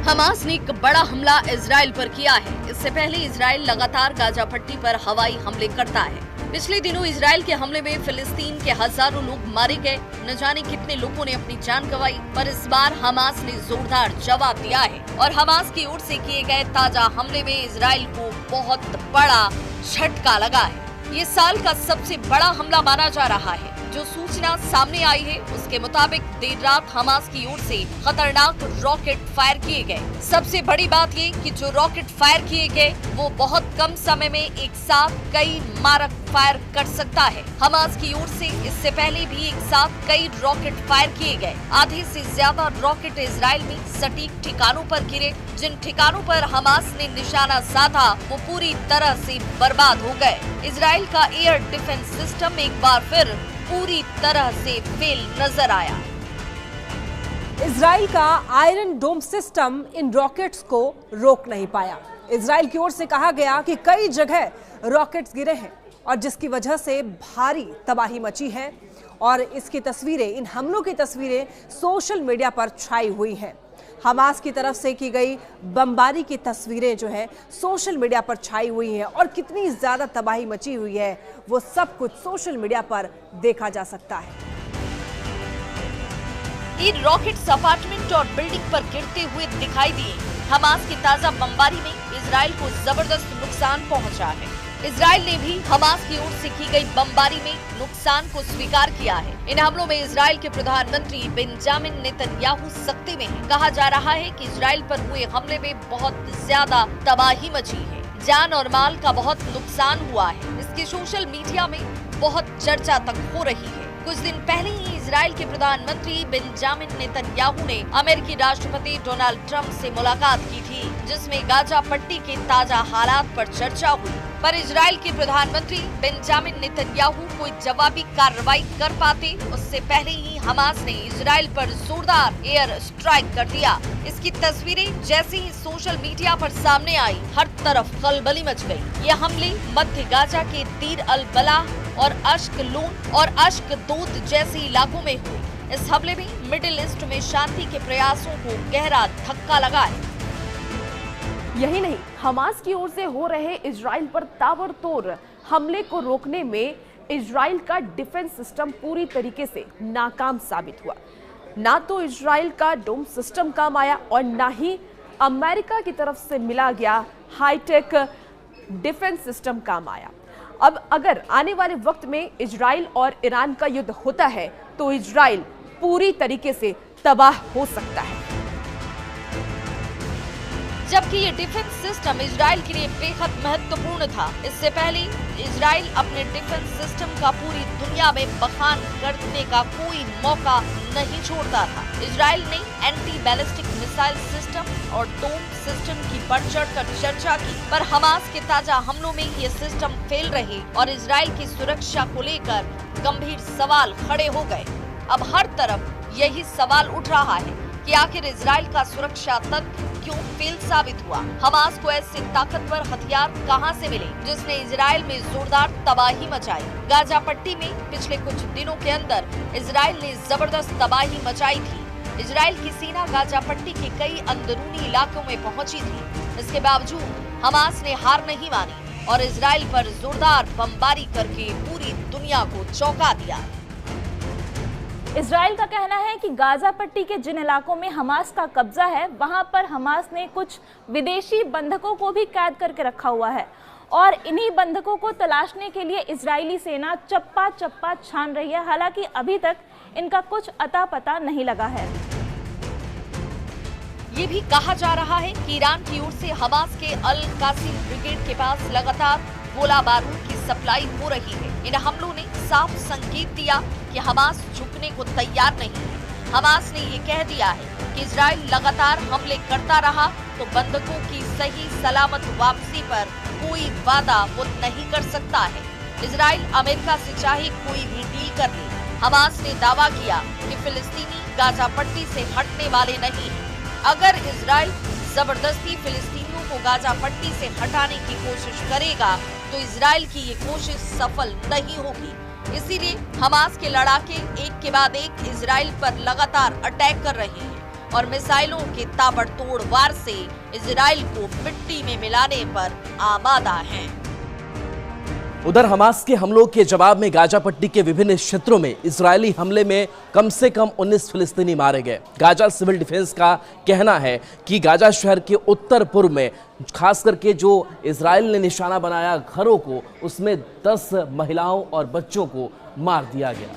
Hamas ने एक बड़ा हमला इजराइल पर किया है। इससे पहले इजराइल लगातार गाजा पट्टी पर हवाई हमले करता है। पिछले दिनों इजराइल के हमले में फिलिस्तीन के हजारों लोग मारे गए, न जाने कितने लोगों ने अपनी जान गंवाई। पर इस बार हमास ने जोरदार जवाब दिया है और हमास की ओर से किए गए ताजा हमले में इजराइल को बहुत बड़ा झटका लगा है। ये साल का सबसे बड़ा हमला माना जा रहा है। जो सूचना सामने आई है उसके मुताबिक देर रात हमास की ओर से खतरनाक रॉकेट फायर किए गए। सबसे बड़ी बात ये कि जो रॉकेट फायर किए गए वो बहुत कम समय में एक साथ कई मारक फायर कर सकता है। हमास की ओर से इससे पहले भी एक साथ कई रॉकेट फायर किए गए। आधे से ज्यादा रॉकेट इजराइल में सटीक ठिकानों पर गिरे। जिन ठिकानों पर हमास ने निशाना साधा वो पूरी तरह से बर्बाद हो गए। इजराइल का एयर डिफेंस सिस्टम एक बार फिर पूरी तरह से फेल नजर आया। इजराइल का आयरन डोम सिस्टम इन रॉकेट्स को रोक नहीं पाया। इजराइल की ओर से कहा गया कि कई जगह रॉकेट्स गिरे हैं और जिसकी वजह से भारी तबाही मची है और इसकी तस्वीरें, इन हमलों की तस्वीरें सोशल मीडिया पर छाई हुई हैं। हमास की तरफ से की गई बमबारी की तस्वीरें जो है सोशल मीडिया पर छाई हुई हैं और कितनी ज्यादा तबाही मची हुई है वो सब कुछ सोशल मीडिया पर देखा जा सकता है। इन रॉकेट्स अपार्टमेंट और बिल्डिंग पर गिरते हुए दिखाई दिए। हमास की ताजा बमबारी में इजराइल को जबरदस्त नुकसान पहुंचा है। इजराइल ने भी हमास की ओर से की गई बमबारी में नुकसान को स्वीकार किया है। इन हमलों में इजराइल के प्रधानमंत्री बेंजामिन नेतन्याहू सख्ती में हैं। कहा जा रहा है कि इजराइल पर हुए हमले में बहुत ज्यादा तबाही मची है, जान और माल का बहुत नुकसान हुआ है। इसकी सोशल मीडिया में बहुत चर्चा तक हो रही है। कुछ दिन पहले ही इजराइल के प्रधानमंत्री बेंजामिन नेतन्याहू ने अमेरिकी राष्ट्रपति डोनाल्ड ट्रंप से मुलाकात की थी, जिसमें गाजा पट्टी के ताजा हालात पर चर्चा हुई। पर इजराइल के प्रधानमंत्री बेंजामिन नेतन्याहू कोई जवाबी कार्रवाई कर पाते उससे पहले ही हमास ने इजराइल पर जोरदार एयर स्ट्राइक कर दिया। इसकी तस्वीरें जैसे ही सोशल मीडिया पर सामने आई, हर तरफ खलबली मच गई। ये हमले मध्य गाजा के दीर अल बलाह और अश्कलून और अश्कदोद जैसे इलाकों में हुए। इस हमले में मिडिल ईस्ट में शांति के प्रयासों को गहरा धक्का लगा है। यही नहीं, हमास की ओर से हो रहे इजराइल पर ताबड़तोड़ हमले को रोकने में इजराइल का डिफेंस सिस्टम पूरी तरीके से नाकाम साबित हुआ। ना तो इजराइल का डोम सिस्टम काम आया और ना ही अमेरिका की तरफ से मिला गया हाईटेक डिफेंस सिस्टम काम आया। अब अगर आने वाले वक्त में इजराइल और ईरान का युद्ध होता है तो इजराइल पूरी तरीके से तबाह हो सकता है। जबकि ये डिफेंस सिस्टम इजराइल के लिए बेहद महत्वपूर्ण था। इससे पहले इजराइल अपने डिफेंस सिस्टम का पूरी दुनिया में बखान करने का कोई मौका नहीं छोड़ता था। इजराइल ने एंटी बैलिस्टिक मिसाइल सिस्टम और डोम सिस्टम की बढ़ चढ़कर चर्चा की, पर हमास के ताजा हमलों में ये सिस्टम फेल रहे और इजराइल की सुरक्षा को लेकर गंभीर सवाल खड़े हो गए। अब हर तरफ यही सवाल उठ रहा है कि आखिर इजराइल का सुरक्षा तंत्र क्यों फेल साबित हुआ। हमास को ऐसे ताकतवर हथियार कहां से मिले जिसने इजराइल में जोरदार तबाही मचाई। गाजा पट्टी में पिछले कुछ दिनों के अंदर इजराइल ने जबरदस्त तबाही मचाई थी। इजराइल की सेना गाजा पट्टी के कई अंदरूनी इलाकों में पहुंची थी। इसके बावजूद हमास ने हार नहीं मानी और इजराइल पर जोरदार बमबारी करके पूरी दुनिया को चौंका दिया। इजराइल का कहना है कि गाजा पट्टी के जिन इलाकों में हमास का कब्जा है वहां पर हमास ने कुछ विदेशी बंधकों को भी कैद करके रखा हुआ है और इन्हीं बंधकों को तलाशने के लिए इजरायली सेना चप्पा चप्पा छान रही है। हालांकि अभी तक इनका कुछ अता पता नहीं लगा है। ये भी कहा जा रहा है कि ईरान की ओर से हमास के अल कासिम ब्रिगेड के पास लगातार गोला बारूद की सप्लाई हो रही है। इन हमलों ने साफ संकेत दिया कि हमास झुकने को तैयार नहीं है। हमास ने ये कह दिया है कि इजराइल लगातार हमले करता रहा तो बंधकों की सही सलामत वापसी पर कोई वादा वो नहीं कर सकता है। इजराइल अमेरिका से चाहे कोई भी डील कर ले। हमास ने दावा किया कि फिलिस्तीनी गाजा पट्टी से हटने वाले नहीं हैं। अगर इजराइल जबरदस्ती फिलिस्तीनियों को गाजा पट्टी से हटाने की कोशिश करेगा तो इजराइल की ये कोशिश सफल नहीं होगी। इसीलिए हमास के लड़ाके एक के बाद एक इजराइल पर लगातार अटैक कर रहे हैं और मिसाइलों के ताबड़तोड़ वार से इजराइल को मिट्टी में मिलाने पर आमादा हैं। उधर हमास के हमलों के जवाब में गाजा पट्टी के विभिन्न क्षेत्रों में इजरायली हमले में कम से कम 19 फिलिस्तीनी मारे गए। गाजा सिविल डिफेंस का कहना है कि गाजा शहर के उत्तर पूर्व में खास करके जो इजराइल ने निशाना बनाया घरों को, उसमें 10 महिलाओं और बच्चों को मार दिया गया।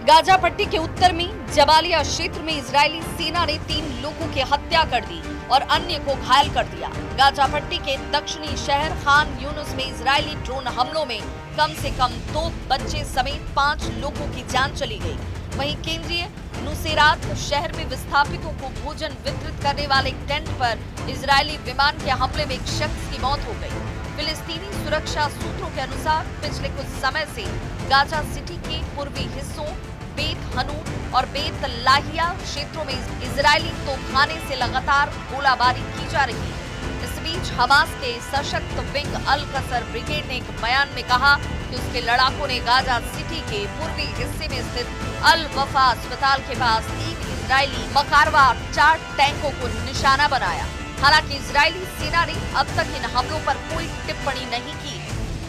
गाजा पट्टी के उत्तर में जबालिया क्षेत्र में इजरायली सेना ने 3 लोगों की हत्या कर दी और अन्य को घायल कर दिया। गाजा पट्टी के दक्षिणी शहर खान यूनुस में इजरायली ड्रोन हमलों में कम से कम 2 बच्चे समेत 5 लोगों की जान चली गई। वहीं केंद्रीय नुसेरात शहर में विस्थापितों को भोजन वितरित करने वाले टेंट पर इजरायली विमान के हमले में एक शख्स की मौत हो गई। फिलिस्तीनी सुरक्षा सूत्रों के अनुसार पिछले कुछ समय से गाजा सिटी के पूर्वी हिस्सों बेत हनून और बेत लाहिया क्षेत्रों में इजरायली तोपखाने से लगातार गोलाबारी की जा रही है। इस बीच हमास के सशक्त विंग अल कसर ब्रिगेड ने एक बयान में कहा कि उसके लड़ाकों ने गाजा सिटी के पूर्वी हिस्से में स्थित अल वफा अस्पताल के पास 3 इजरायली मकारवा 4 टैंकों को निशाना बनाया। हालांकि इजरायली सेना ने अब तक इन हमलों पर कोई टिप्पणी नहीं की।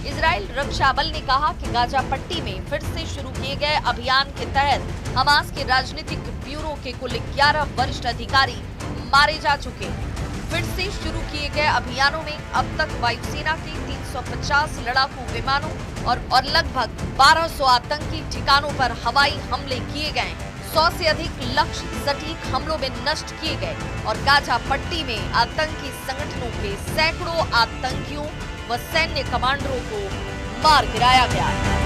इजराइल रक्षा बल ने कहा कि गाजा पट्टी में फिर से शुरू किए गए अभियान के तहत हमास के राजनीतिक ब्यूरो के कुल 11 वरिष्ठ अधिकारी मारे जा चुके हैं। फिर से शुरू किए गए अभियानों में अब तक वायुसेना के 350 लड़ाकू विमानों और लगभग 1200 आतंकी ठिकानों पर हवाई हमले किए गए। 100 से अधिक लक्ष्य सटीक हमलों में नष्ट किए गए और गाजा पट्टी में आतंकी संगठनों के सैकड़ों आतंकियों व सैन्य कमांडरों को मार गिराया गया है।